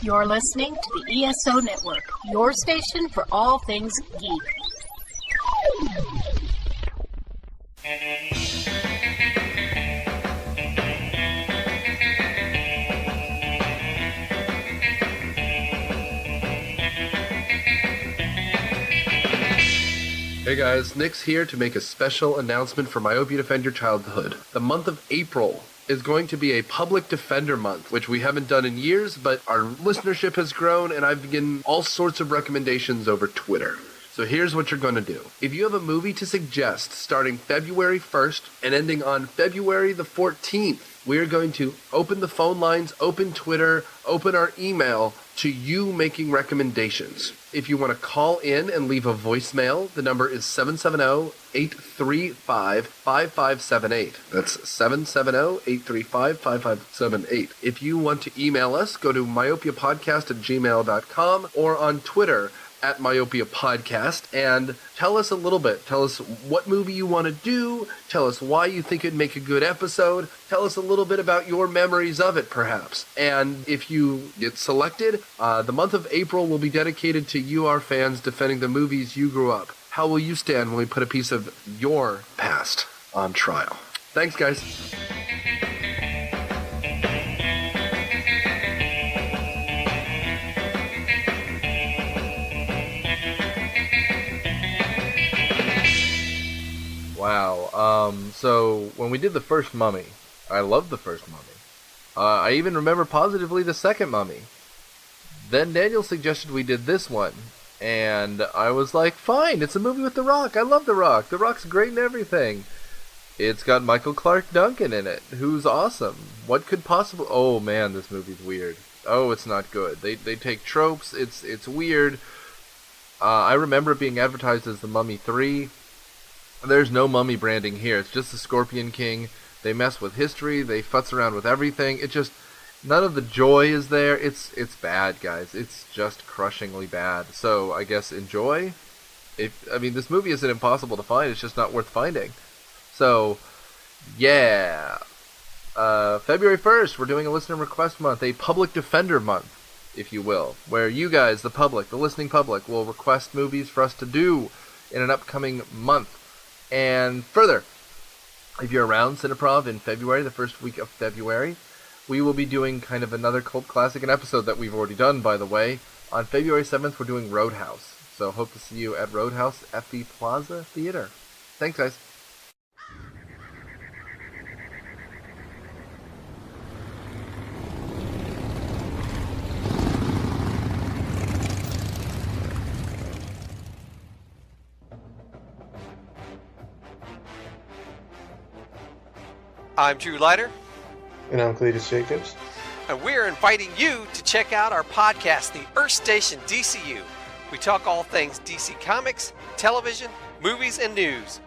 You're listening to the ESO Network, your station for all things geek. Hey guys, Nick's here to make a special announcement for Myopia Defend Your Childhood. The month of April is going to be a public defender month, which we haven't done in years, but our listenership has grown and I've been getting all sorts of recommendations over Twitter. So here's what you're going to do. If you have a movie to suggest starting February 1st and ending on February the 14th, we are going to open the phone lines, open Twitter, open our email to you making recommendations. If you want to call in and leave a voicemail, the number is 770-835-5578. That's 770-835-5578. If you want to email us, go to myopiapodcast@gmail.com or on Twitter at Myopia Podcast and tell us a little bit. Tell us what movie you want to do. Tell us why you think it'd make a good episode. Tell us a little bit about your memories of it, perhaps. And if you get selected, the month of April will be dedicated to you, our fans, defending the movies you grew up. How will you stand when we put a piece of your past on trial? Thanks, guys. Wow. So when we did the first Mummy, I loved the first Mummy. I even remember positively the second Mummy. Then Daniel suggested we did this one, and I was like, fine, it's a movie with The Rock. I love The Rock. The Rock's great and everything. It's got Michael Clark Duncan in it, who's awesome. What could possibly... Oh, man, this movie's weird. Oh, it's not good. They take tropes. It's weird. I remember it being advertised as The Mummy 3. There's no mummy branding here. It's just the Scorpion King. They mess with history. They futz around with everything. It just... None of the joy is there. It's bad, guys. It's just crushingly bad. So, I guess enjoy. This movie isn't impossible to find. It's just not worth finding. So, yeah. February 1st, we're doing a listener request month. A public defender month, if you will. Where you guys, the public, the listening public, will request movies for us to do in an upcoming month. And further, if you're around Cineprov in February, the first week of February, we will be doing kind of another cult classic, an episode that we've already done, by the way. On February 7th, we're doing Roadhouse. So hope to see you at Roadhouse at the Plaza Theater. Thanks, guys. I'm Drew Leiter. And I'm Cletus Jacobs. And we're inviting you to check out our podcast, The Earth Station DCU. We talk all things DC Comics, television, movies, and news.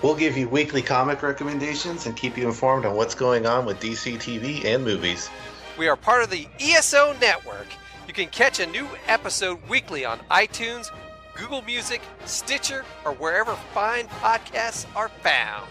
We'll give you weekly comic recommendations and keep you informed on what's going on with DC TV and movies. We are part of the ESO Network. You can catch a new episode weekly on iTunes, Google Music, Stitcher, or wherever fine podcasts are found.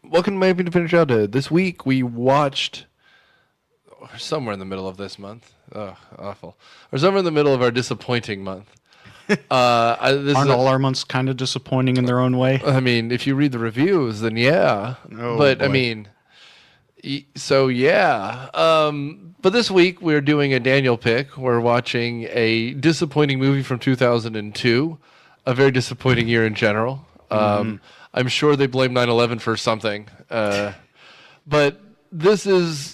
Welcome to Myopia Defend Your Childhood. This week we watched, or somewhere in the middle of this month, awful, or somewhere in the middle of our disappointing month. Aren't all our months kind of disappointing in their own way? I mean, if you read the reviews, then yeah. Oh, but boy. I mean, so yeah. But this week we're doing a Daniel pick. We're watching a disappointing movie from 2002, a very disappointing year in general. I'm sure they blame 9/11 for something. But this is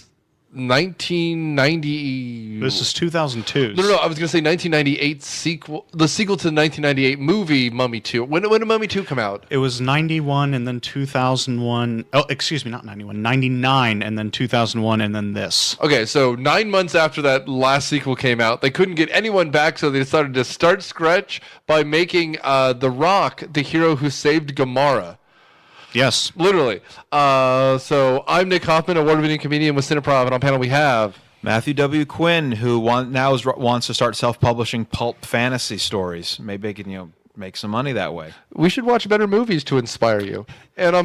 1990... This is 2002. No, I was going to say 1998 sequel, the sequel to the 1998 movie Mummy 2. When did Mummy 2 come out? It was 91 and then 2001. Oh, excuse me, not 91. 99 and then 2001 and then this. Okay, so 9 months after that last sequel came out, they couldn't get anyone back, so they decided to start scratch by making The Rock the hero who saved Gamora. Yes. Literally. So I'm Nick Hoffman, award-winning comedian with Cineprov, and on panel we have... Matthew W. Quinn, who wants to start self-publishing pulp fantasy stories. Maybe they can, make some money that way. We should watch better movies to inspire you. And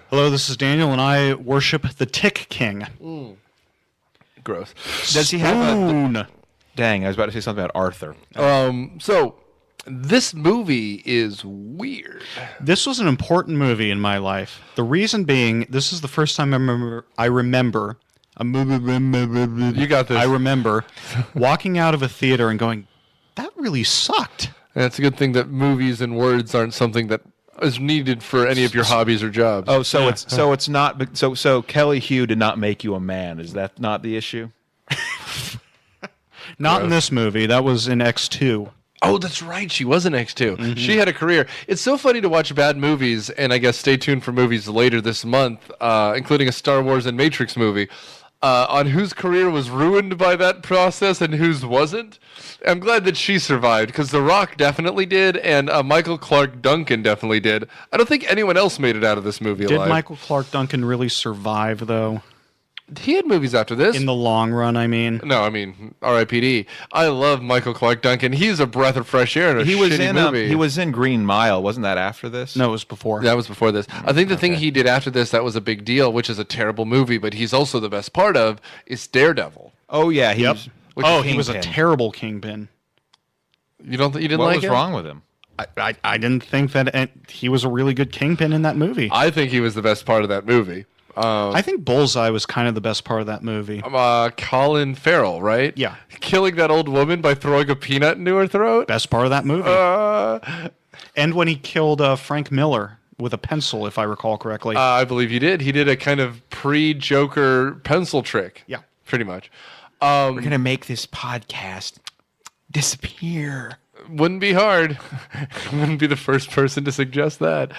Hello, this is Daniel, and I worship the Tick King. gross. Does he have Spoon. Dang, I was about to say something about Arthur. So this movie is weird. This was an important movie in my life. The reason being, this is the first time I remember. You got this. I remember walking out of a theater and going, "That really sucked." And it's a good thing that movies and words aren't something that is needed for any of your hobbies or jobs. Oh, it's not. So Kelly Hu did not make you a man. Is that not the issue? Not in this movie. That was in X2. Oh, that's right. She was in X2. She had a career. It's so funny to watch bad movies, and I guess stay tuned for movies later this month, including a Star Wars and Matrix movie, on whose career was ruined by that process and whose wasn't. I'm glad that she survived, because The Rock definitely did, and Michael Clark Duncan definitely did. I don't think anyone else made it out of this movie alive. Did Michael Clark Duncan really survive, though? He had movies after this. In the long run, I mean. No, I mean, R.I.P.D. I love Michael Clark Duncan. He's a breath of fresh air in a shitty movie. He was in Green Mile. Wasn't that after this? No, it was before. That was before this. I think the thing he did after this that was a big deal, which is a terrible movie, but he's also the best part of, is Daredevil. Oh yeah, Yep. Which Oh, is he was a Kingpin. terrible Kingpin. You didn't What like was him? wrong with him? I didn't think that he was a really good Kingpin in that movie. I think he was the best part of that movie. I think Bullseye was kind of the best part of that movie. Colin Farrell, right? Yeah. Killing that old woman by throwing a peanut into her throat. Best part of that movie. And when he killed Frank Miller with a pencil, if I recall correctly. I believe he did. He did a kind of pre-Joker pencil trick. Yeah. Pretty much. We're gonna make this podcast disappear. Wouldn't be hard. Wouldn't be the first person to suggest that.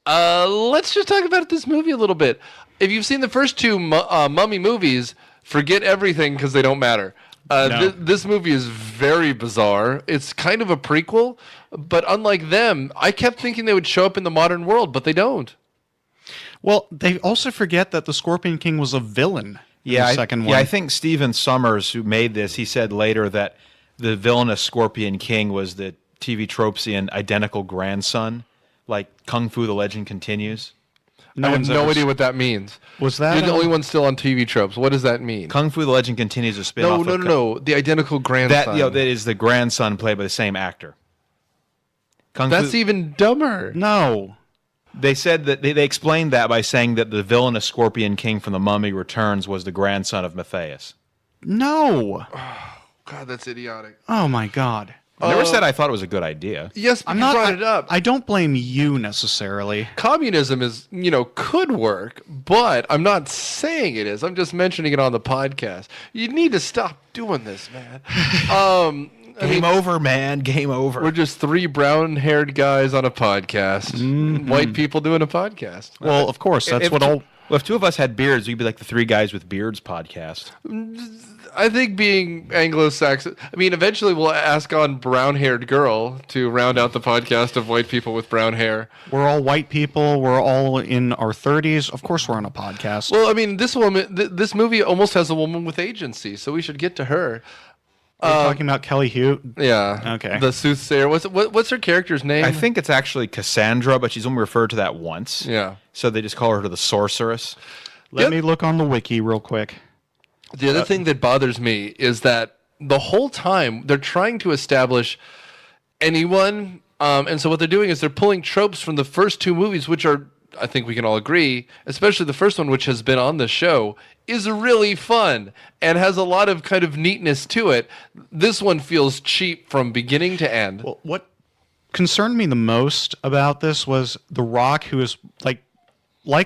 Let's just talk about this movie a little bit. If you've seen the first two Mummy movies, forget everything because they don't matter. No. This movie is very bizarre. It's kind of a prequel, but unlike them, I kept thinking they would show up in the modern world, but they don't. Well, they also forget that the Scorpion King was a villain in the second one. Yeah, I think Stephen Summers, who made this, he said later that the villainous Scorpion King was the TV Tropesian identical grandson, like Kung Fu: The Legend Continues. I have no idea what that means. Was that You're the only one still on TV tropes. What does that mean? Kung Fu: The Legend Continues, a spin-off. No. The identical grandson. That is the grandson played by the same actor. That's even dumber. No. They said that they explained that by saying that the villainous Scorpion King from The Mummy Returns was the grandson of Matthias. No. God, that's idiotic. Oh, my God. I never said I thought it was a good idea. Yes, but you brought it up. I don't blame you necessarily. Communism is, could work, but I'm not saying it is. I'm just mentioning it on the podcast. You need to stop doing this, man. Game over, man. Game over. We're just three brown-haired guys on a podcast. Mm-hmm. White people doing a podcast. Well, of course, that's what all... Well, if two of us had beards, we'd be like the Three Guys with Beards podcast. I think being Anglo-Saxon... I mean, eventually we'll ask on brown-haired girl to round out the podcast of white people with brown hair. We're all white people. We're all in our 30s. Of course we're on a podcast. Well, I mean, this woman... this movie almost has a woman with agency, so we should get to her. We're talking about Kelly Hu? Yeah. Okay. The soothsayer. What's her character's name? I think it's actually Cassandra, but she's only referred to that once. Yeah. So they just call her the sorceress. Let me look on the wiki real quick. The other thing that bothers me is that the whole time they're trying to establish anyone, and so what they're doing is they're pulling tropes from the first two movies, which are, I think we can all agree, especially the first one, which has been on the show, is really fun and has a lot of kind of neatness to it. This one feels cheap from beginning to end. Well, what concerned me the most about this was The Rock, who is, like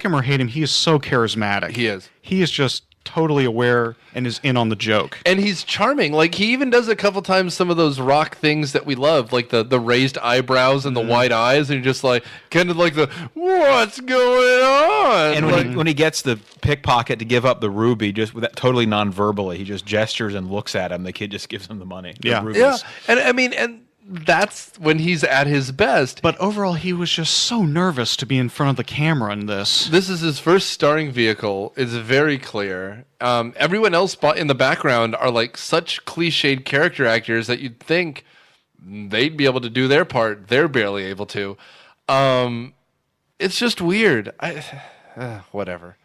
him or hate him, he is so charismatic. He is. He is just totally aware and is in on the joke. And he's charming. Like, he even does a couple times some of those Rock things that we love, like the raised eyebrows and the wide eyes, and you're just like, kind of like the, what's going on? And when he gets the pickpocket to give up the ruby, just with that totally non-verbally, he just gestures and looks at him. The kid just gives him the money. Yeah. The rubies. Yeah, and I mean, and that's when he's at his best. But overall, he was just so nervous to be in front of the camera in this. This is his first starring vehicle. It's very clear. Everyone else in the background are like such cliched character actors that you'd think they'd be able to do their part. They're barely able to. It's just weird. Whatever.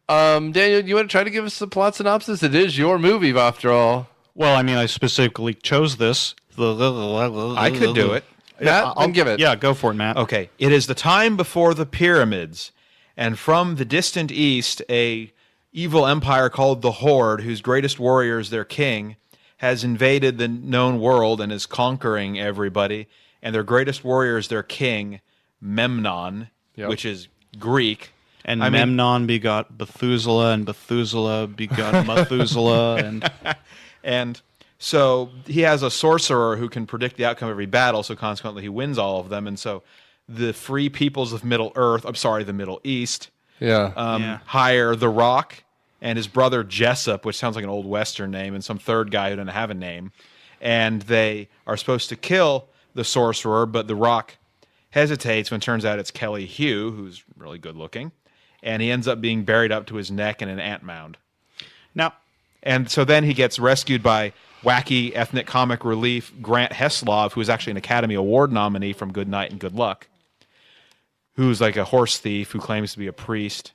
Daniel, you want to try to give us the plot synopsis? It is your movie, after all. Well, I mean, I specifically chose this. I could do it. Matt, I'll give it. Yeah, go for it, Matt. Okay. It is the time before the pyramids, and from the distant east, a evil empire called the Horde, whose greatest warrior is their king, has invaded the known world and is conquering everybody. And their greatest warrior is their king, Memnon, which is Greek. And Memnon begot Methuselah, and Methuselah begot Methuselah, and so he has a sorcerer who can predict the outcome of every battle, so consequently he wins all of them. And so the free peoples of the Middle East, hire The Rock and his brother Jessup, which sounds like an old Western name, and some third guy who doesn't have a name. And they are supposed to kill the sorcerer, but The Rock hesitates when it turns out it's Kelly Hugh, who's really good looking. And he ends up being buried up to his neck in an ant mound. And so then he gets rescued by wacky ethnic comic relief Grant Heslov, who is actually an Academy Award nominee from Good Night and Good Luck, who's like a horse thief who claims to be a priest.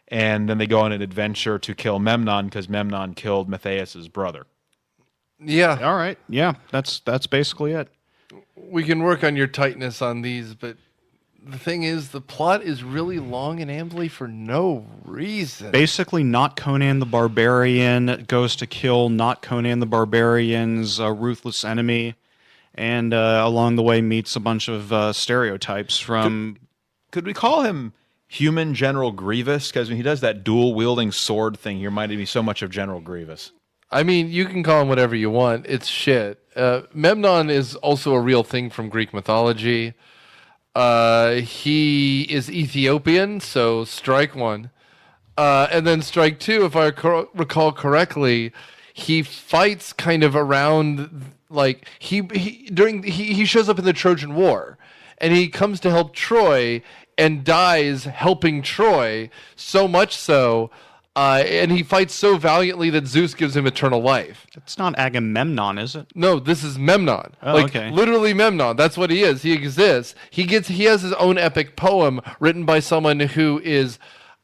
And then they go on an adventure to kill Memnon because Memnon killed Matthias's brother. Yeah. All right. Yeah, that's basically it. We can work on your tightness on these, but the thing is, the plot is really long and ambly for no reason. Basically, not Conan the Barbarian goes to kill not Conan the Barbarian's ruthless enemy, and along the way meets a bunch of stereotypes from... Could we call him Human General Grievous? Because when he does that dual-wielding sword thing, he reminded me so much of General Grievous. I mean, you can call him whatever you want. It's shit. Memnon is also a real thing from Greek mythology. He is Ethiopian, so strike one. And then strike two, if I recall correctly, he fights kind of around, like, he shows up in the Trojan War, and he comes to help Troy and dies helping Troy, so much so, and he fights so valiantly that Zeus gives him eternal life. It's not Agamemnon, is it? No, this is Memnon. Oh, okay. Literally Memnon. That's what he is. He exists. He has his own epic poem written by someone who is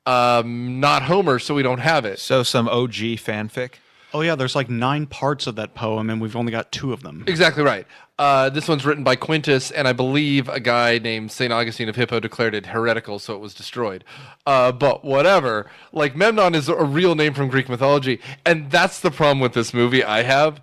not Homer, so we don't have it. So some OG fanfic? Oh, yeah, there's like 9 parts of that poem, and we've only got 2 of them. Exactly right. This one's written by Quintus, and I believe a guy named St. Augustine of Hippo declared it heretical, so it was destroyed. But whatever. Like, Memnon is a real name from Greek mythology, and that's the problem with this movie I have.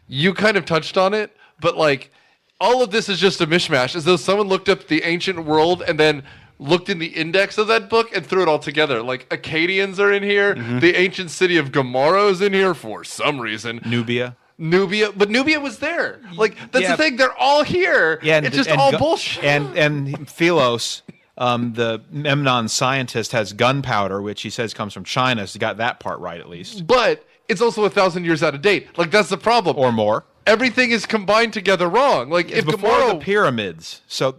You kind of touched on it, but, like, all of this is just a mishmash, as though someone looked up the ancient world and then looked in the index of that book and threw it all together. Like, Akkadians are in here, the ancient city of Gomorrah is in here for some reason. Nubia, but Nubia was there. Like, that's the thing, they're all here. Yeah, it's just all bullshit. And Philos, the Memnon scientist, has gunpowder, which he says comes from China, so he got that part right at least. But it's also 1,000 years out of date. Like, that's the problem. Or more. Everything is combined together wrong. Like, it's before the pyramids, so...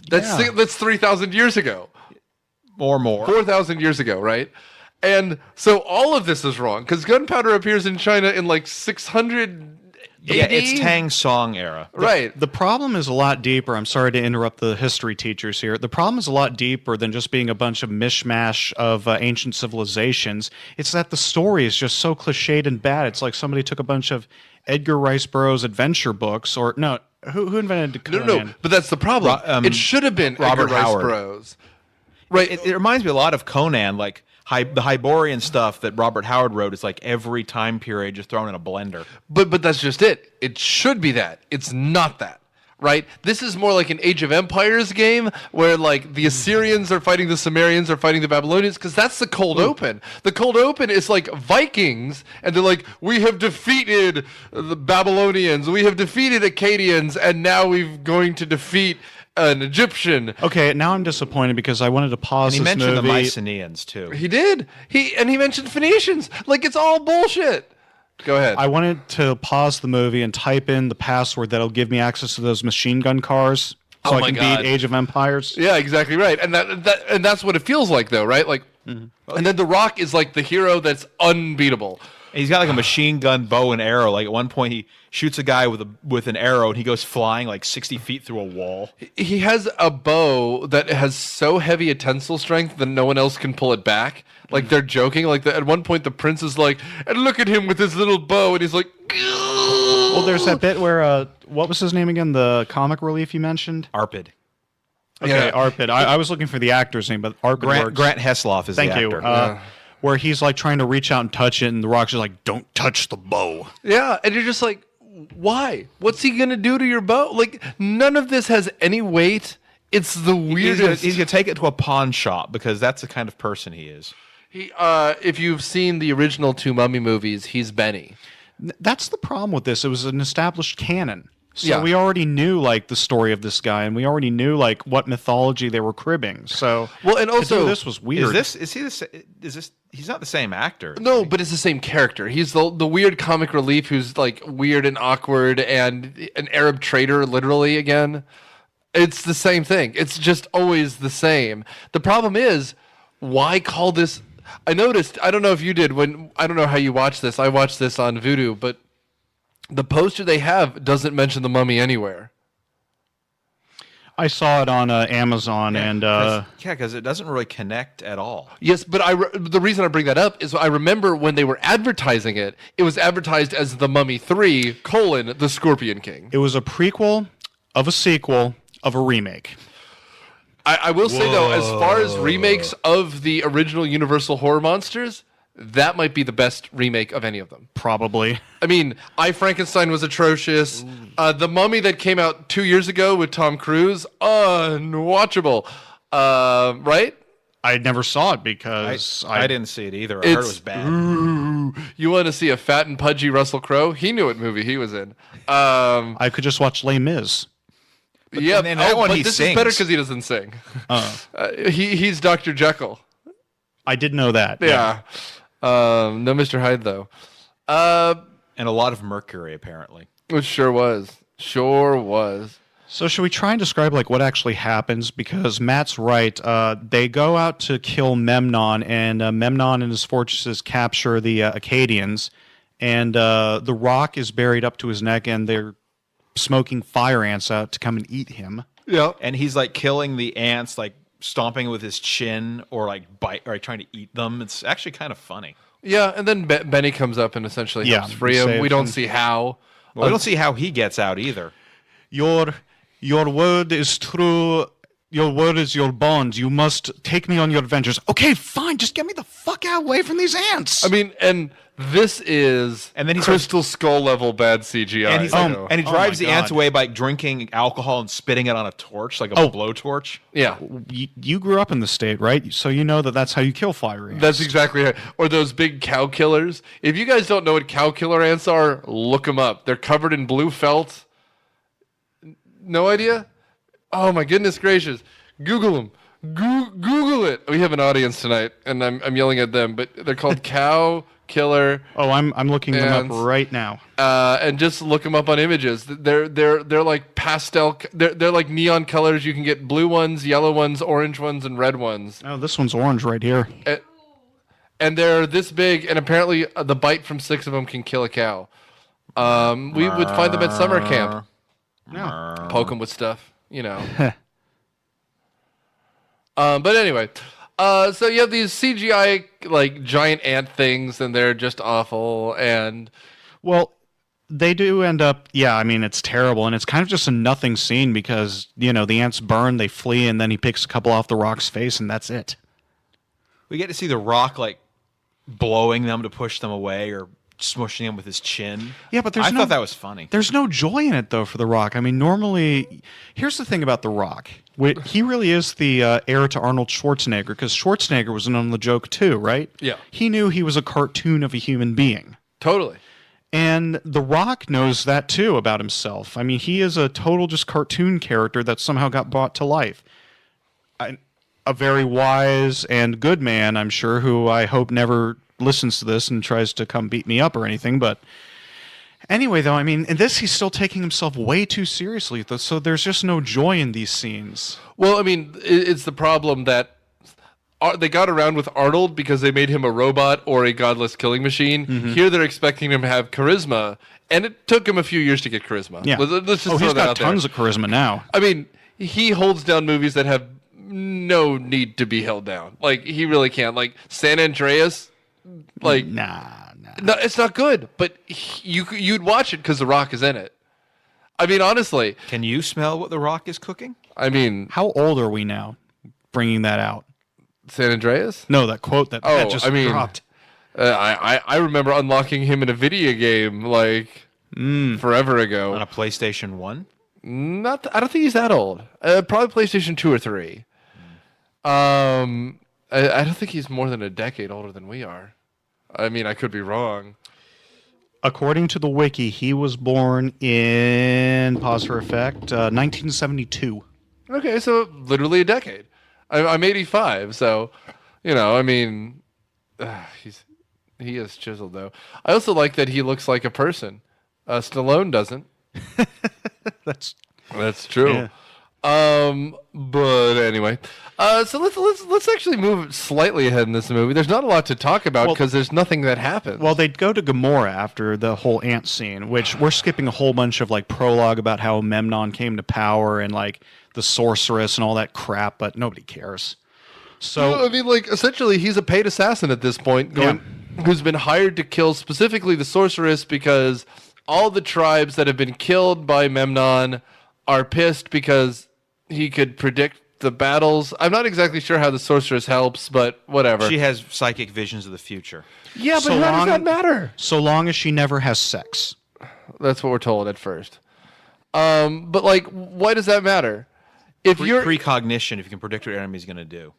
That's 3,000 years ago. Or more. 4,000 years ago, right? And so all of this is wrong, because gunpowder appears in China in like 600 Yeah, it's Tang Song era. Right. The problem is a lot deeper. I'm sorry to interrupt the history teachers here. The problem is a lot deeper than just being a bunch of mishmash of ancient civilizations. It's that the story is just so cliched and bad. It's like somebody took a bunch of Edgar Rice Burroughs adventure books, or no, who invented Conan? No, but that's the problem. It should have been Robert Edgar Rice Howard. Burroughs. Right. It reminds me a lot of Conan, like the Hyborian stuff that Robert Howard wrote is like every time period just thrown in a blender. But that's just it. It should be that. It's not that. Right? This is more like an Age of Empires game where like the Assyrians are fighting the Sumerians are fighting the Babylonians, because that's the cold open. The cold open is like Vikings, and they're like, we have defeated the Babylonians, we have defeated Akkadians, and now we're going to defeat an Egyptian. Okay, now I'm disappointed because I wanted to pause And he this mentioned movie. the Mycenaeans too. He did. He mentioned Phoenicians. Like, it's all bullshit. Go ahead. I wanted to pause the movie and type in the password that'll give me access to those machine gun cars so I can beat Age of Empires. Yeah, exactly right. And that's what it feels like, though, right? Like, and then The Rock is like the hero that's unbeatable. And he's got like a machine gun, bow and arrow. Like at one point, he shoots a guy with an arrow, and he goes flying like 60 feet through a wall. He has a bow that has so heavy a tensile strength that no one else can pull it back. Like they're joking. Like at one point, the prince is like, "And look at him with his little bow," and he's like, Well, there's that bit where what was his name again? The comic relief you mentioned? Arpid. Okay, Yeah. Arpid. I was looking for the actor's name, but Arpid works. Grant Hesloff is Thank the you. actor. Where he's like trying to reach out and touch it, and the Rock's just like, "Don't touch the bow." Yeah, and you're just like, why? What's he gonna do to your bow? Like, none of this has any weight. It's the weirdest. He's gonna take it to a pawn shop because that's the kind of person he is. He, if you've seen the original two Mummy movies, he's Benny. That's the problem with this. It was an established canon. So Yeah. we already knew like the story of this guy, and we already knew like what mythology they were cribbing. So Well, and to do also this was weird. He's not the same actor? No, but it's the same character. He's the weird comic relief who's like weird and awkward and an Arab trader, literally, again. It's the same thing. It's just always the same. The problem is, why call this... I noticed, I don't know if you did, I don't know how you watched this. I watched this on Vudu, but the poster they have doesn't mention the Mummy anywhere. I saw it on Amazon, and because it doesn't really connect at all. Yes, but the reason I bring that up is I remember when they were advertising it, it was advertised as The Mummy 3, The Scorpion King. it was a prequel of a sequel of a remake. I will say, though, as far as remakes of the original Universal Horror Monsters, that might be the best remake of any of them. Probably. I mean, I, Frankenstein was atrocious. The Mummy that came out 2 years ago with Tom Cruise, unwatchable. Right? I never saw it because I didn't see it either. I heard it was bad. You want to see a fat and pudgy Russell Crowe? He knew what movie he was in. I could just watch Les Mis. Yeah, in that one but he this sings. is better because he doesn't sing. He's Dr. Jekyll. I did know that. Yeah. No Mr. Hyde, though. And a lot of mercury, apparently. Which sure was. Sure was. So should we try and describe like what actually happens? Because Matt's right. They go out to kill Memnon, and Memnon and his fortresses capture the Akkadians, and the Rock is buried up to his neck, and they're smoking fire ants out to come and eat him. Yeah. And he's like killing the ants, like stomping with his chin, or like bite, or like, trying to eat them. It's actually kind of funny. Yeah, and then Benny comes up and essentially helps free him. We don't see how. Well, we don't see how he gets out either. Your word is true. Your word is your bond. You must take me on your adventures. Okay, fine. Just get me the fuck away from these ants. I mean, and this is And then he's Crystal Skull level bad CGI. And he's I like, know. and he drives my the ants God. away by drinking alcohol and spitting it on a torch, like a blowtorch. Yeah. You grew up in the state, right? So you know that that's how you kill fire ants. That's exactly right. Or those big cow killers. If you guys don't know what cow killer ants are, look them up. They're covered in blue felt. No idea? Oh my goodness gracious. Google them. Google it. We have an audience tonight, and I'm yelling at them, but they're called cow killer. Oh, I'm looking them Ants. up right now. And just look them up on images. They're like pastel. They're like neon colors. You can get blue ones, yellow ones, orange ones, and red ones. Oh, this one's orange right here. And they're this big, and apparently the bite from 6 of them can kill a cow. We would find them at summer camp. No. Poke them with stuff, you know. But anyway, so you have these CGI like giant ant things, and they're just awful. And Well, they do end up, yeah, I mean, it's terrible, and it's kind of just a nothing scene because, you know, the ants burn, they flee, and then he picks a couple off the Rock's face, and that's it. We get to see the Rock like blowing them to push them away, or smushing them with his chin. Yeah, but I thought that was funny. There's no joy in it, though, for The Rock. I mean, normally, here's the thing about The Rock. He really is the heir to Arnold Schwarzenegger, because Schwarzenegger was in on the joke, too, right? Yeah. He knew he was a cartoon of a human being. totally. And The Rock knows that, too, about himself. I mean, he is a total just cartoon character that somehow got brought to life. A very wise and good man, I'm sure, who I hope never listens to this and tries to come beat me up or anything, but anyway, though, I mean, in this, he's still taking himself way too seriously, so there's just no joy in these scenes. Well, I mean, it's the problem that they got around with Arnold because they made him a robot or a godless killing machine. Mm-hmm. Here they're expecting him to have charisma, and it took him a few years to get charisma. Yeah. Let's just he's throw that got out there. tons of charisma now. I mean, he holds down movies that have no need to be held down. Like, he really can. Like, San Andreas, like... Nah. No, it's not good, but you'd watch it because The Rock is in it. I mean, honestly. Can you smell what The Rock is cooking? I mean... How old are we now, bringing that out? San Andreas? No, that quote that just dropped. I remember unlocking him in a video game, like, forever ago. On a PlayStation 1? I don't think he's that old. Probably PlayStation 2 or 3. I don't think he's more than a decade older than we are. I mean, I could be wrong. According to the wiki, he was born in, pause for effect, 1972. Okay, so literally a decade. I'm 85, so, I mean, he is chiseled, though. I also like that he looks like a person. Stallone doesn't. That's true. Yeah. But anyway, so let's actually move slightly ahead in this movie. There's not a lot to talk about because there's nothing that happens. Well, they'd go to Gamora after the whole ant scene, which we're skipping a whole bunch of like prologue about how Memnon came to power and like the sorceress and all that crap, but nobody cares. So I mean, like, essentially, he's a paid assassin at this point, who's been hired to kill specifically the sorceress because all the tribes that have been killed by Memnon are pissed because he could predict the battles. I'm not exactly sure how the sorceress helps, but whatever. She has psychic visions of the future. Yeah, but So how does long- that matter? so long as she never has sex. That's what we're told at first. But, like, why does that matter? If you're... Precognition, if you can predict what your enemy's going to do.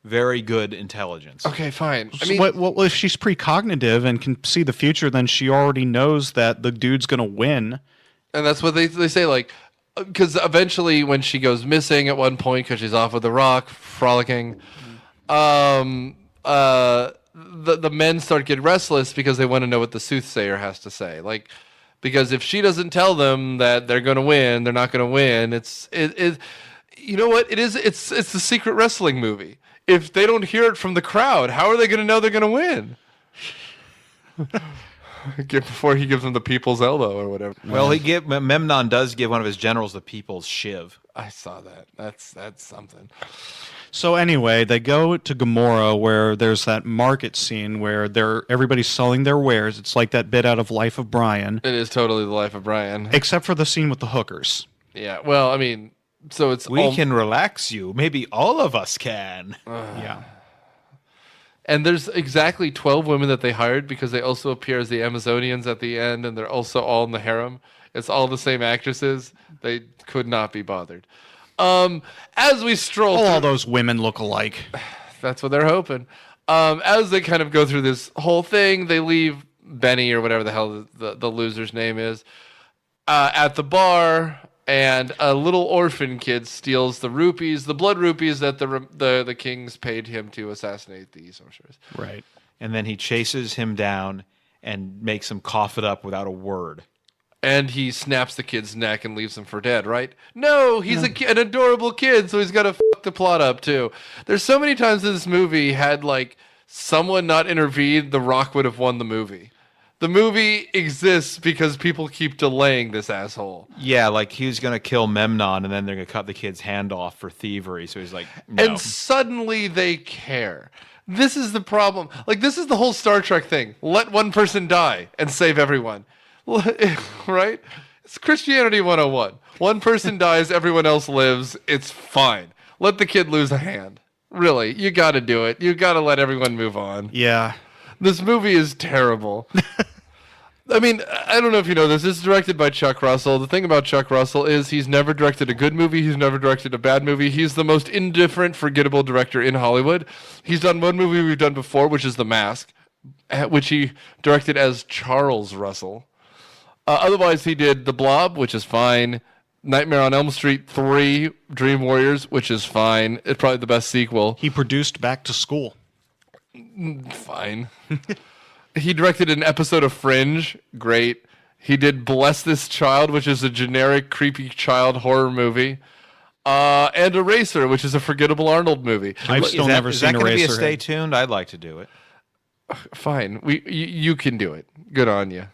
Very good intelligence. Okay, fine. I So mean, well, if she's precognitive and can see the future, then she already knows that the dude's going to win. and that's what they say, like, because eventually when she goes missing at one point because she's off with the Rock, frolicking, the men start getting restless because they want to know what the soothsayer has to say. Like, because if she doesn't tell them that they're going to win, they're not going to win. It's you know what? It's the secret wrestling movie. If they don't hear it from the crowd, how are they going to know they're going to win? Before he gives them the people's elbow or whatever. Well, Memnon does give one of his generals the people's shiv. I saw that. That's something. So anyway, they go to Gamora where there's that market scene where everybody's selling their wares. It's like that bit out of Life of Brian. It is totally the life of Brian. Except for the scene with the hookers. Yeah. Well, I mean, so it's We can relax you. Maybe all of us can. Yeah. And there's exactly 12 women that they hired because they also appear as the Amazonians at the end, and they're also all in the harem. It's all the same actresses. They could not be bothered. As we stroll All through, those women look alike. that's what they're hoping. As they kind of go through this whole thing, they leave Benny or whatever the hell the loser's name is at the bar, and a little orphan kid steals the rupees, the blood rupees that the kings paid him to assassinate the sorceress. Right. And then he chases him down and makes him cough it up without a word. And he snaps the kid's neck and leaves him for dead, right? No, he's an adorable kid, so he's got to fuck the plot up, too. There's so many times this movie had, like, someone not intervened, The Rock would have won the movie. The movie exists because people keep delaying this asshole. Yeah, like he was going to kill Memnon, and then they're going to cut the kid's hand off for thievery. So he's like, no. And suddenly they care. This is the problem. Like, this is the whole Star Trek thing. Let one person die and save everyone. Right? It's Christianity 101. One person dies, everyone else lives. It's fine. Let the kid lose a hand. Really, you got to do it. You got to let everyone move on. Yeah. This movie is terrible. I mean, I don't know if you know this. This is directed by Chuck Russell. The thing about Chuck Russell is he's never directed a good movie. He's never directed a bad movie. He's the most indifferent, forgettable director in Hollywood. He's done one movie we've done before, which is The Mask, which he directed as Charles Russell. Otherwise, he did The Blob, which is fine. Nightmare on Elm Street 3, Dream Warriors, which is fine. It's probably the best sequel. He produced Back to School. Fine. He directed an episode of Fringe. Great. He did Bless This Child, which is a generic, creepy child horror movie. And Eraser, which is a forgettable Arnold movie. I've still never Is seen that going to be a Eraserhead. stay tuned? I'd like to do it. Fine. You can do it. Good on you.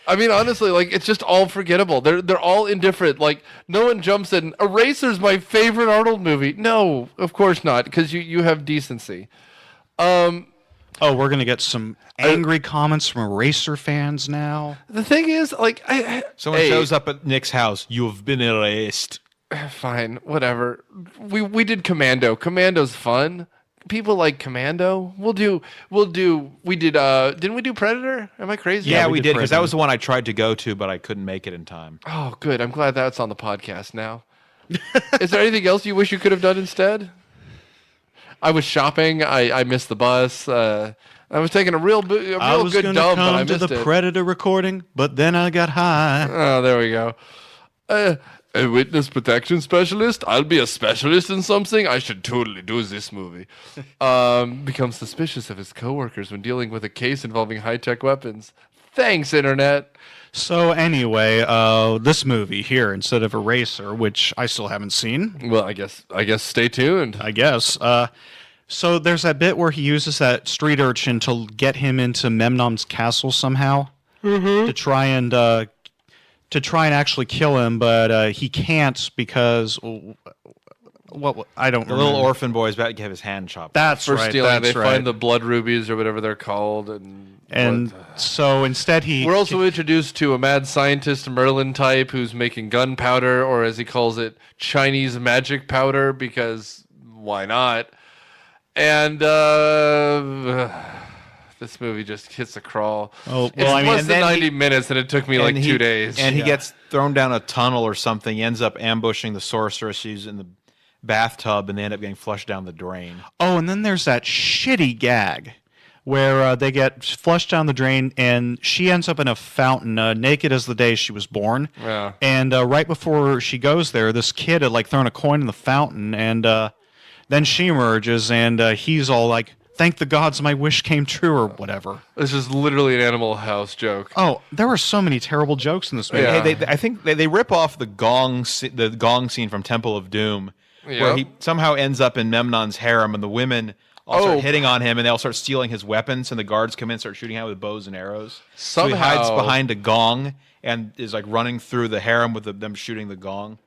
I mean, honestly, like, it's just all forgettable. They're all indifferent. Like, no one jumps in. Eraser's my favorite Arnold movie. No, of course not, because you have decency. Oh, we're going to get some angry comments from Eraser fans now. The thing is, like, Someone shows up at Nick's house. You have been erased. Fine, whatever. We did Commando. Commando's fun. People like Commando. Didn't we do Predator? Am I crazy? Yeah, we did, because that Predator. was the one I tried to go to, but I couldn't make it in time. Oh, good. I'm glad that's on the podcast now. Is there anything else you wish you could have done instead? I was shopping. I missed the bus. I was taking a real good dump, but I was going to come to the it. Predator recording, but then I got high. Oh, there we go. A witness protection specialist? I'll be a specialist in something? I should totally do this movie. Becomes suspicious of his coworkers when dealing with a case involving high-tech weapons. Thanks, Internet. So anyway, this movie here, instead of Eraser, which I still haven't seen. Well, I guess stay tuned. I guess. So there's that bit where he uses that street urchin to get him into Memnon's castle somehow to try and actually kill him, but he can't because I don't. The remember. little orphan boy is about to get his hand chopped. That's For right. stealing, That's they right. find the blood rubies or whatever they're called, And so instead we're also introduced to a mad scientist Merlin type who's making gunpowder, or as he calls it, Chinese magic powder, because why not? And this movie just hits a crawl. Oh, It's well, I mean, less and than then 90 minutes, and it took me like 2 days. And he gets thrown down a tunnel or something. He ends up ambushing the sorceress. She's in the bathtub, and they end up getting flushed down the drain. Oh, and then there's that shitty gag where they get flushed down the drain, and she ends up in a fountain, naked as the day she was born. Yeah. And right before she goes there, this kid had like thrown a coin in the fountain, and then she emerges, and he's all like, "Thank the gods, my wish came true," or whatever. This is literally an Animal House joke. Oh, there were so many terrible jokes in this movie. Yeah. Hey, I think they rip off the gong scene from Temple of Doom, where he somehow ends up in Memnon's harem, and the women all start hitting on him, and they all start stealing his weapons, and the guards come in and start shooting out with bows and arrows. So he hides behind a gong and is like running through the harem with them shooting the gong.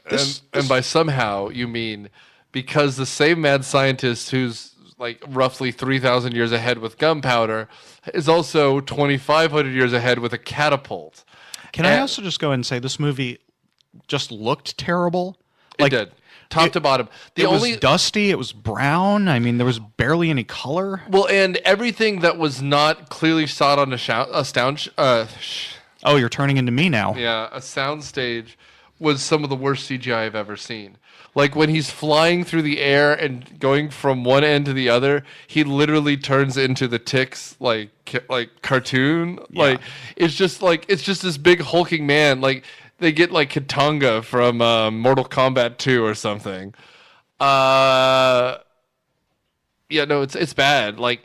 And by somehow, you mean because the same mad scientist who's like roughly 3,000 years ahead with gunpowder is also 2,500 years ahead with a catapult. Can I also just go ahead and say this movie just looked terrible? It did. Top to bottom. It was dusty. It was brown. I mean, there was barely any color. Well, and everything that was not clearly shot on a sound... Oh, you're turning into me now. Yeah, a soundstage was some of the worst CGI I've ever seen. Like when he's flying through the air and going from one end to the other, he literally turns into the Ticks like cartoon. Yeah. Like it's just this big hulking man. Like they get like Katanga from Mortal Kombat 2 or something. Yeah, no, it's bad. Like,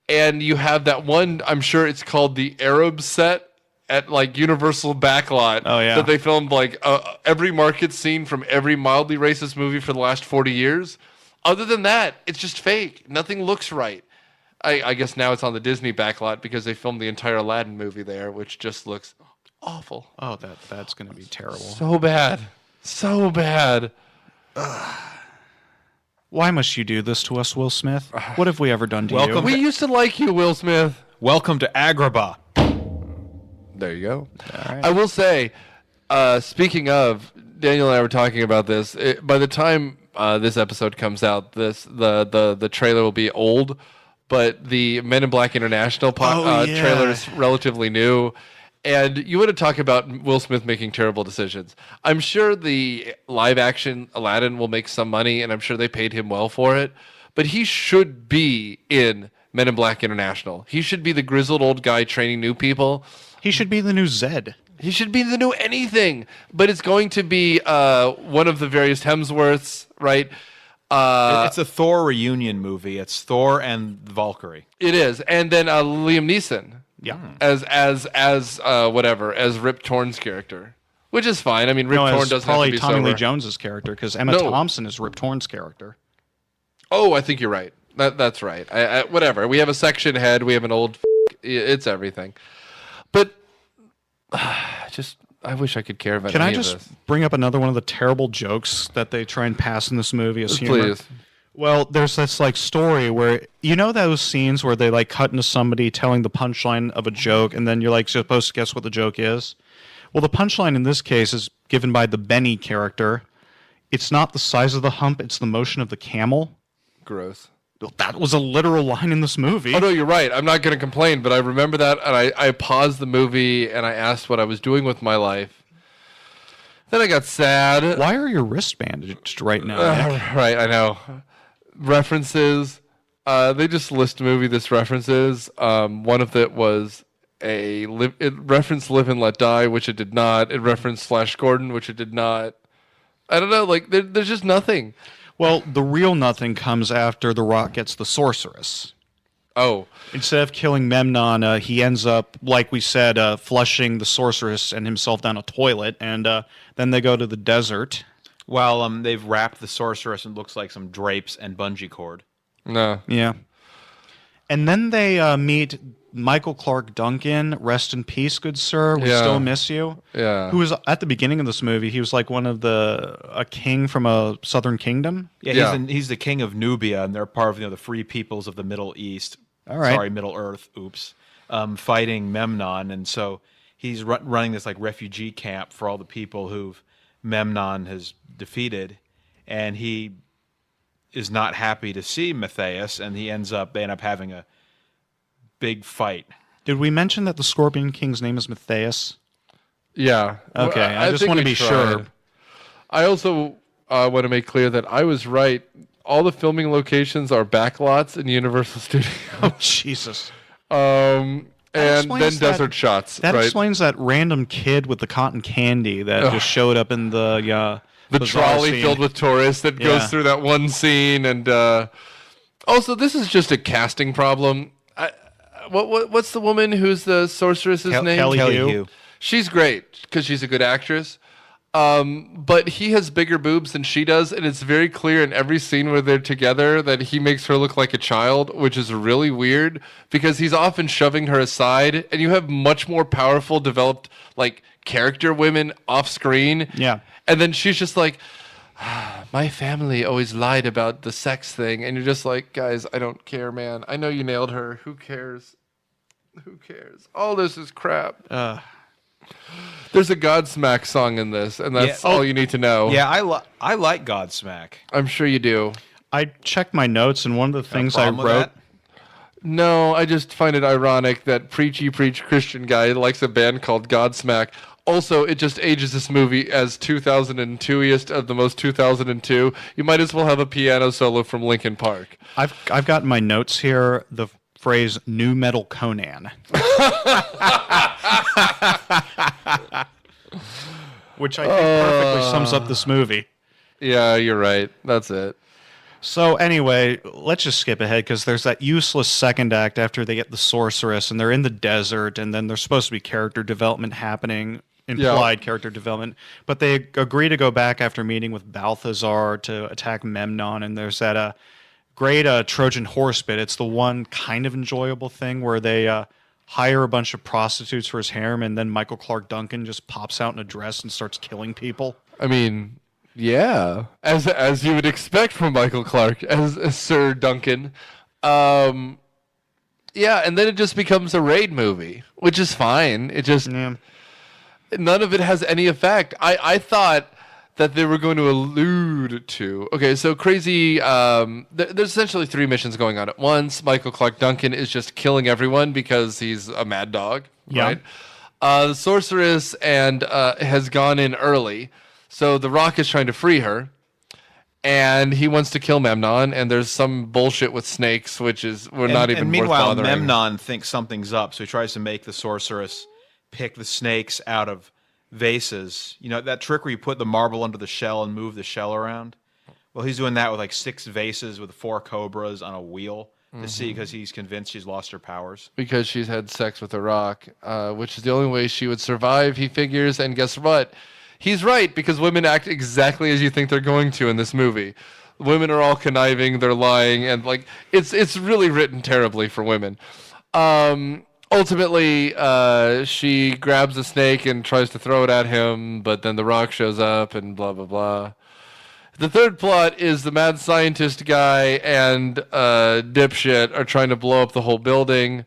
and you have that one. I'm sure it's called the Arab set at like Universal Backlot. Oh, yeah. That they filmed like every market scene from every mildly racist movie for the last 40 years. Other than that, it's just fake. Nothing looks right. I guess now it's on the Disney Backlot because they filmed the entire Aladdin movie there, which just looks awful. Oh, that's going to be terrible. So bad. So bad. Why must you do this to us, Will Smith? What have we ever done to you? We used to like you, Will Smith. Welcome to Agrabah. There you go. All right. I will say, speaking of, Daniel and I were talking about this. By the time this episode comes out, the trailer will be old, but the Men in Black International trailer is relatively new. And you want to talk about Will Smith making terrible decisions. I'm sure the live-action Aladdin will make some money, and I'm sure they paid him well for it. But he should be in Men in Black International. He should be the grizzled old guy training new people. He should be the new Zed. He should be the new anything. But it's going to be one of the various Hemsworths, right? It's a Thor reunion movie. It's Thor and Valkyrie. It is, and then Liam Neeson. Yeah. As Rip Torn's character, which is fine. I mean, Rip Torn doesn't probably have to be Tommy Lee sober. Jones's character because Emma Thompson is Rip Torn's character. Oh, I think you're right. That's right. Whatever. We have a section head. We have an old. It's everything. But I wish I could care about. Can any I of just this. bring up another one of the terrible jokes that they try and pass in this movie as humor? Please. Well, there's this like story where those scenes where they like cut into somebody telling the punchline of a joke, and then you're like supposed to guess what the joke is. Well, the punchline in this case is given by the Benny character. It's not the size of the hump; it's the motion of the camel. Gross. That was a literal line in this movie. Oh no, you're right. I'm not going to complain, but I remember that, and I paused the movie and I asked what I was doing with my life. Then I got sad. Why are your wrists bandaged right now, Nick? Right, I know. References. They just list movie this references. One of it was it referenced Live and Let Die, which it did not. It referenced Flash Gordon, which it did not. I don't know. Like there's just nothing. Well, the real nothing comes after The Rock gets the sorceress. Oh. Instead of killing Memnon, he ends up, like we said, flushing the sorceress and himself down a toilet, and then they go to the desert. Well, they've wrapped the sorceress and looks like some drapes and bungee cord. No. Yeah. And then they meet Michael Clark Duncan, rest in peace, good sir. We still miss you. Yeah. Who was at the beginning of this movie? He was like a king from a southern kingdom. Yeah, he's the king of Nubia, and they're part of the free peoples of the Middle East. All right. Sorry, Middle Earth. Oops. Fighting Memnon, and so he's running this like refugee camp for all the people who Memnon has defeated, and he is not happy to see Matthias, and they end up having a big fight. Did we mention that the Scorpion King's name is Matthias? Yeah. Okay, Well, I just want to be sure. I also want to make clear that I was right. All the filming locations are backlots in Universal Studios. Oh, Jesus. And then desert shots. That right? explains that random kid with the cotton candy that just showed up in the trolley scene. filled with tourists that goes through that one scene. And also, this is just a casting problem. What's the woman who's the sorceress's name? Kelly Hu. She's great because she's a good actress. But he has bigger boobs than she does, and it's very clear in every scene where they're together that he makes her look like a child, which is really weird because he's often shoving her aside, and you have much more powerful, developed like character women off screen. Yeah. And then she's just like, my family always lied about the sex thing, and you're just like, guys, I don't care, man. I know you nailed her. Who cares? Who cares? All this is crap. There's a Godsmack song in this, and that's all you need to know. Yeah, I like Godsmack. I'm sure you do. I checked my notes, and one of the things I wrote... No, I just find it ironic that Preachy Preach Christian guy likes a band called Godsmack. Also, it just ages this movie as 2002-iest of the most 2002. You might as well have a piano solo from Linkin Park. I've got in my notes here the phrase "new metal Conan," which I think perfectly sums up this movie. Yeah, you're right. That's it. So anyway, let's just skip ahead because there's that useless second act after they get the sorceress and they're in the desert, and then there's supposed to be character development happening, implied character development, but they agree to go back after meeting with Balthazar to attack Memnon, and there's that great Trojan horse bit. It's the one kind of enjoyable thing where they hire a bunch of prostitutes for his harem, and then Michael Clark Duncan just pops out in a dress and starts killing people. I mean, yeah, as you would expect from Michael Clark as Sir Duncan. Yeah, and then it just becomes a raid movie, which is fine. It just none of it has any effect. I thought that they were going to allude to. Okay, so crazy. There's essentially three missions going on at once. Michael Clark Duncan is just killing everyone because he's a mad dog. Yeah. Right. The sorceress has gone in early. So the Rock is trying to free her, and he wants to kill Memnon, and there's some bullshit with snakes, which is not even and meanwhile, worth bothering. Memnon thinks something's up, so he tries to make the sorceress pick the snakes out of vases. You know, that trick where you put the marble under the shell and move the shell around? Well, he's doing that with like 6 vases with 4 cobras on a wheel to see, because he's convinced she's lost her powers. Because she's had sex with a rock, which is the only way she would survive, he figures. And guess what? He's right, because women act exactly as you think they're going to in this movie. Women are all conniving, they're lying, and like it's really written terribly for women. Ultimately, she grabs a snake and tries to throw it at him, but then the rock shows up and blah, blah, blah. The third plot is the mad scientist guy and dipshit are trying to blow up the whole building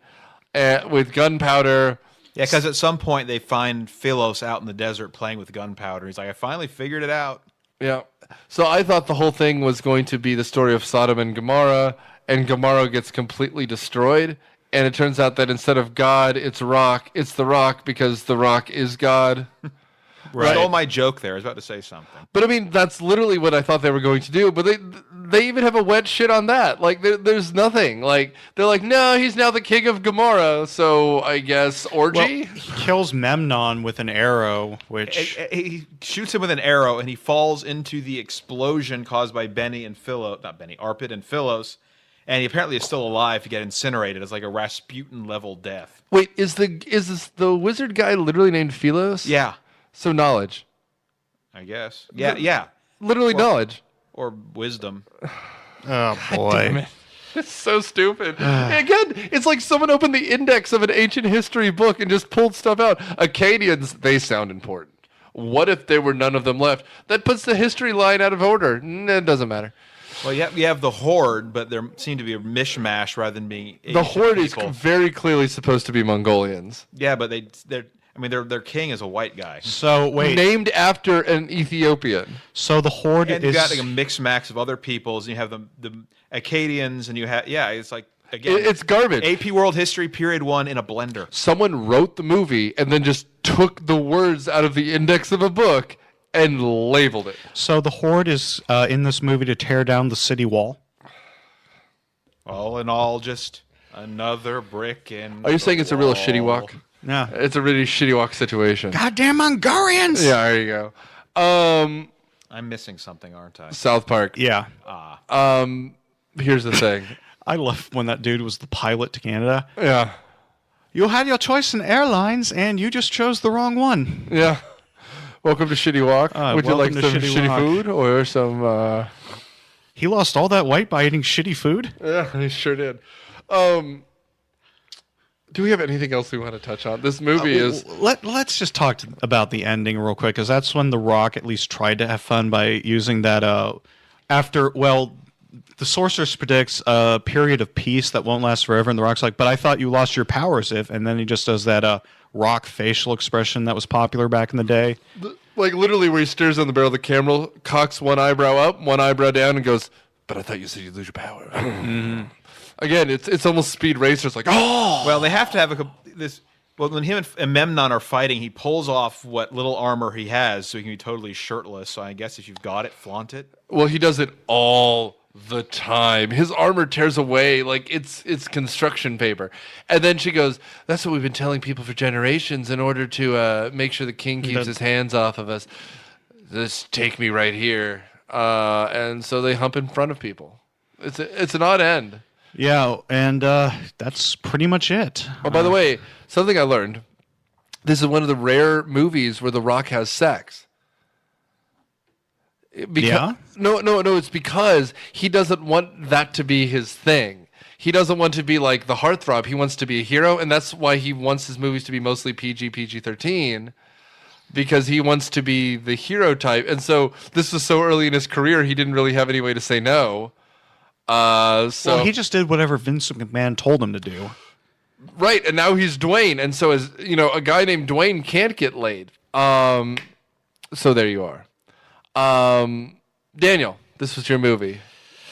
with gunpowder. Yeah, because at some point they find Philos out in the desert playing with gunpowder. He's like, I finally figured it out. Yeah. So I thought the whole thing was going to be the story of Sodom and Gomorrah gets completely destroyed. And it turns out that instead of God, it's rock. It's the rock because the rock is God. Right. Stole my joke there. I was about to say something. But I mean, that's literally what I thought they were going to do. But they even have a wet shit on that. Like, there's nothing. Like, they're like, no, he's now the king of Gomorrah. So I guess orgy? Well, he kills Memnon with an arrow, which... He shoots him with an arrow, and he falls into the explosion caused by Arpid and Philos. And he apparently is still alive to get incinerated. It's like a Rasputin-level death. Wait, is the wizard guy literally named Philos? Yeah. So knowledge. I guess. Yeah. Literally knowledge. Or wisdom. Oh, boy. It's so stupid. Again, it's like someone opened the index of an ancient history book and just pulled stuff out. Akkadians, they sound important. What if there were none of them left? That puts the history line out of order. It doesn't matter. Well, you have the Horde, but there seem to be a mishmash rather than being the Horde people. Is very clearly supposed to be Mongolians. Yeah, but their king is a white guy. So wait, named after an Ethiopian. So the Horde and you got like a mixed max of other peoples, and you have the Akkadians, and you have it's like again, it's garbage. AP World History Period 1 in a blender. Someone wrote the movie and then just took the words out of the index of a book and labeled it. So the Horde is in this movie to tear down the city wall? All in all, just another brick in. Are you saying it's a real shitty walk? Yeah. It's a really shitty walk situation. Goddamn Hungarians! Yeah, there you go. I'm missing something, aren't I? South Park. Yeah. Here's the thing. I love when that dude was the pilot to Canada. Yeah. You had your choice in airlines, and you just chose the wrong one. Yeah. Welcome to Shitty Walk. Would you like some shitty food or some... He lost all that weight by eating shitty food? Yeah, he sure did. Do we have anything else we want to touch on? This movie is... Let's just talk about the ending real quick, because that's when The Rock at least tried to have fun by using that... the sorceress predicts a period of peace that won't last forever, and The Rock's like, but I thought you lost your powers if... And then he just does that... rock facial expression that was popular back in the day. Like literally where he stares on the barrel of the camera, cocks one eyebrow up, one eyebrow down, and goes, but I thought you said you'd lose your power. Mm-hmm. Again, it's almost Speed Racer. It's like, oh! Well, they have to have this... Well, when him and Memnon are fighting, he pulls off what little armor he has so he can be totally shirtless. So I guess if you've got it, flaunt it. Well, he does it all the time. His armor tears away like it's construction paper. And then she goes, that's what we've been telling people for generations in order to make sure the king keeps his hands off of us. Just take me right here. And so they hump in front of people. It's an odd end. Yeah, and that's pretty much it. Oh, by the way, something I learned. This is one of the rare movies where The Rock has sex. Yeah? No, it's because he doesn't want that to be his thing. He doesn't want to be like the heartthrob. He wants to be a hero, and that's why he wants his movies to be mostly PG-13, because he wants to be the hero type. And so this was so early in his career, he didn't really have any way to say no. Well, he just did whatever Vince McMahon told him to do. Right, and now he's Dwayne, and so as a guy named Dwayne can't get laid. So there you are. Daniel, this was your movie.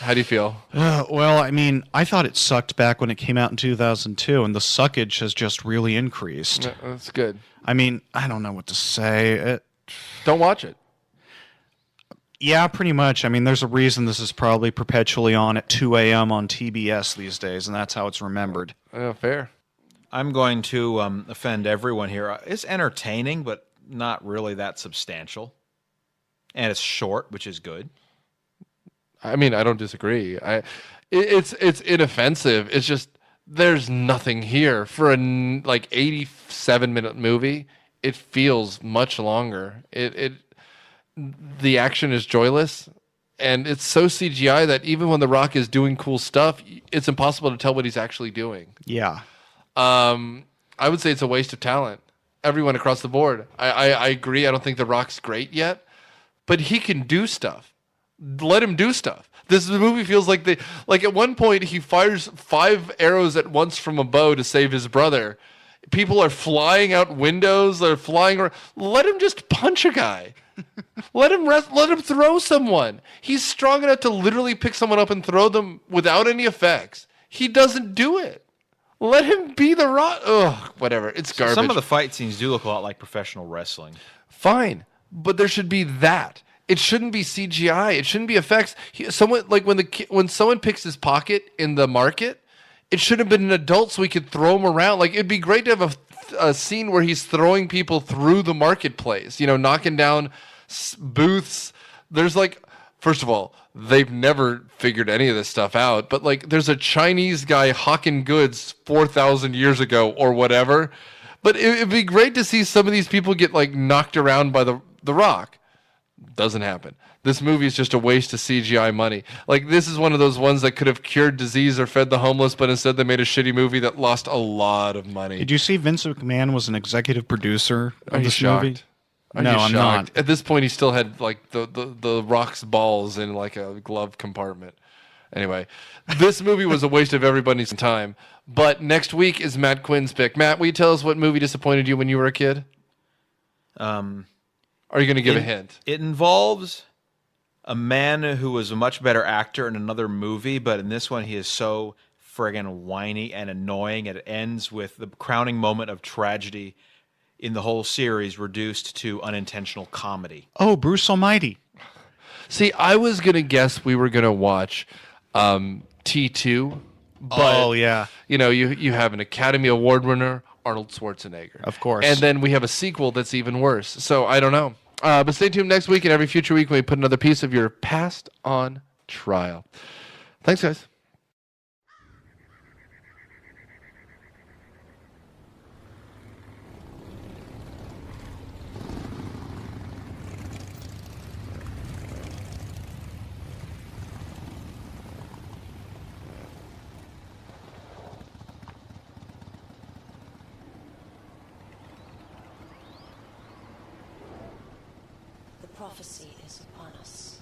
How do you feel? Well, I mean, I thought it sucked back when it came out in 2002, and the suckage has just really increased. Yeah, that's good. I mean, I don't know what to say. Don't watch it. Yeah, pretty much. I mean, there's a reason this is probably perpetually on at 2 a.m. on TBS these days, and that's how it's remembered. Fair. I'm going to offend everyone here. It's entertaining, but not really that substantial. And it's short, which is good. I mean, I don't disagree. It's inoffensive. It's just there's nothing here for a 87-minute movie. It feels much longer. The action is joyless, and it's so CGI that even when The Rock is doing cool stuff, it's impossible to tell what he's actually doing. Yeah. I would say it's a waste of talent. Everyone across the board. I agree. I don't think The Rock's great yet, but he can do stuff. Let him do stuff. This movie feels like at one point he fires 5 arrows at once from a bow to save his brother. People are flying out windows. They're flying around. Let him just punch a guy. Let him throw someone. He's strong enough to literally pick someone up and throw them without any effects. He doesn't do it. Let him be The Rock. Ugh, whatever. It's garbage. Some of the fight scenes do look a lot like professional wrestling. Fine, but there should be that. It shouldn't be CGI. It shouldn't be effects. When someone picks his pocket in the market, it should have been an adult so we could throw him around. Like, it'd be great to have a scene where he's throwing people through the marketplace, knocking down booths. There's first of all, they've never figured any of this stuff out, but there's a Chinese guy hawking goods 4,000 years ago or whatever. But it'd be great to see some of these people get knocked around by the Rock. Doesn't happen. This movie is just a waste of CGI money. This is one of those ones that could have cured disease or fed the homeless, but instead they made a shitty movie that lost a lot of money. Did you see Vince McMahon was an executive producer of Are you this shocked? movie? I'm not. At this point, he still had the Rock's balls in a glove compartment. Anyway, this movie was a waste of everybody's time. But next week is Matt Quinn's pick. Matt, will you tell us what movie disappointed you when you were a kid? Are you going to give a hint? It involves a man who was a much better actor in another movie, but in this one he is so friggin' whiny and annoying. It ends with the crowning moment of tragedy in the whole series reduced to unintentional comedy. Oh, Bruce Almighty. See, I was going to guess we were going to watch T2. But, yeah. You have an Academy Award winner, Arnold Schwarzenegger. Of course. And then we have a sequel that's even worse. So I don't know. But stay tuned next week and every future week when we put another piece of your past on trial. Thanks, guys. Prophecy is upon us.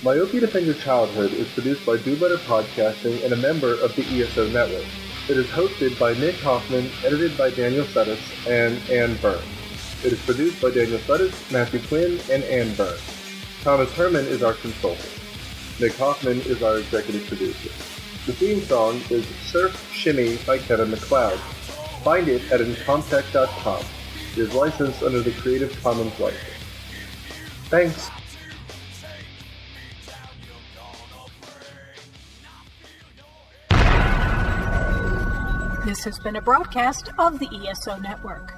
Myopia Defend Your Childhood is produced by Do Better Podcasting and a member of the ESO Network. It is hosted by Nick Hoffman, edited by Daniel Sudis and Ann Burns. It is produced by Daniel Sudis, Matthew Quinn, and Ann Burns. Thomas Herman is our consultant. Nick Hoffman is our executive producer. The theme song is Surf Shimmy by Kevin MacLeod. Find it at incomptech.com. It is licensed under the Creative Commons license. Thanks. This has been a broadcast of the ESO Network.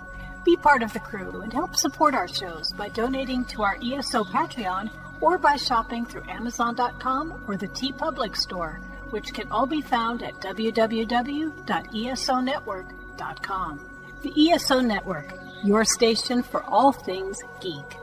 Be part of the crew and help support our shows by donating to our ESO Patreon or by shopping through Amazon.com or the TeePublic store, which can all be found at www.esonetwork.com. The ESO Network, your station for all things geek.